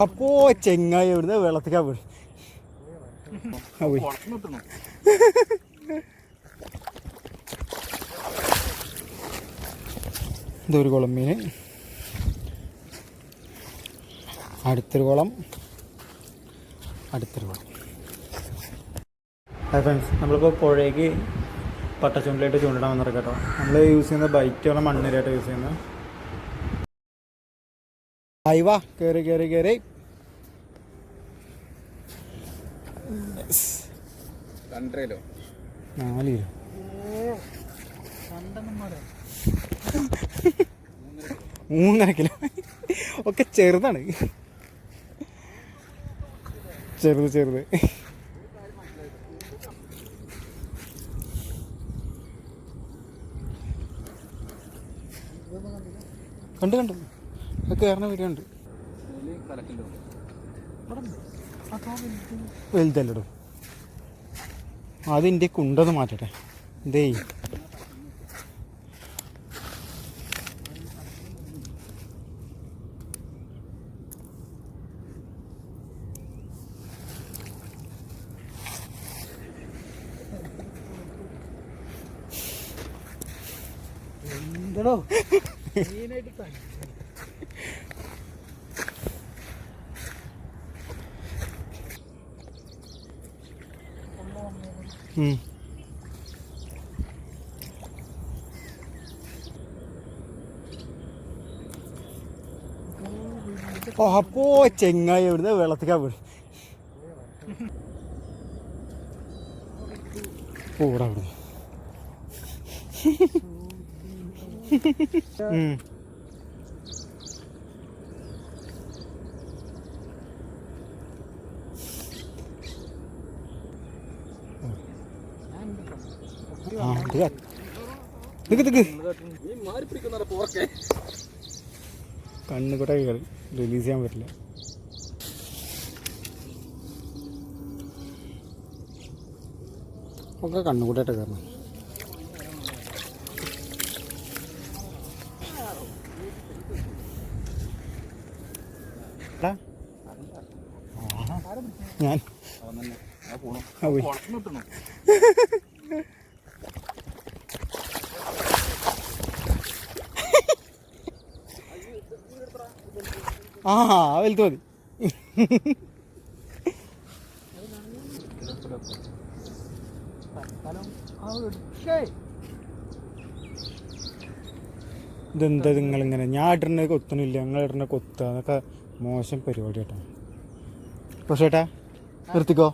അപ്പോ ചെങ്ങായി എവിടുന്ന് വെള്ളത്തിക്കാ പോയി ഇതൊരു കുളം മീൻ, അടുത്തൊരു കുളം, അടുത്തൊരു കുളം. ഹായ് ഫ്രണ്ട്സ്, നമ്മളിപ്പോൾ പുഴയ്ക്ക് പട്ടച്ചുണ്ടിലായിട്ട് ചൂണ്ടിടാൻ വന്നിട്ട് കേട്ടോ. നമ്മൾ യൂസ് ചെയ്യുന്ന ബൈറ്റുള്ള മണ്ണിരായിട്ട് യൂസ് ചെയ്യുന്നത്. ആയി വാ, കയറി കയറി കയറി. 4 കിലോ 3.5 കിലോ ഒക്കെ ചെറുതാണ്, ചെറുത്. കണ്ടു കയറുന്ന വീഡിയോ ഉണ്ട്. വലുതല്ലടോ, അതിൻ്റെ കുണ്ടൊന്ന് മാറ്റട്ടെ. ഇതേ എന്തോ അപ്പോ ചെങ്ങായി എവിടുന്ന് വെള്ളത്തിക്കാ പോയി പോടാ അവിടെ. കണ്ണുകൂടെ കയറി റിലീസ് ചെയ്യാൻ പറ്റില്ല. ഒക്കെ കണ്ണുകൂട്ടായിട്ട് കയറണം. ഞാൻ വലുത് മതി. ഇതെന്താ നിങ്ങളിങ്ങനെ, ഞാൻ ഇടുന്ന കൊത്തണില്ല, നിങ്ങൾ ഇടുന്ന കൊത്തുക, അതൊക്കെ മോശം പരിപാടി കേട്ടോ. പക്ഷേ ഏട്ടാ നിർത്തിക്കോ.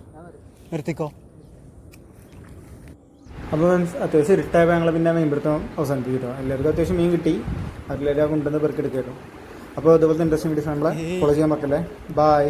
അപ്പോൾ അത്യാവശ്യം ഇരുട്ടായപ്പോൾ ഞങ്ങൾ പിന്നെ മീൻപിടുത്തം അവസാനിപ്പിച്ചിട്ടോ. എല്ലാവർക്കും അത്യാവശ്യം മീൻ കിട്ടി, അതിലെല്ലാം കൊണ്ടുവന്ന് പെറുക്കെടുക്കുക കേട്ടോ. അപ്പോൾ അതുപോലത്തെ ഇൻട്രസ്റ്റിംഗ് വീഡിയോസ് നമ്മളെ ഫോളോ ചെയ്യാൻ പറ്റില്ലേ. ബൈ.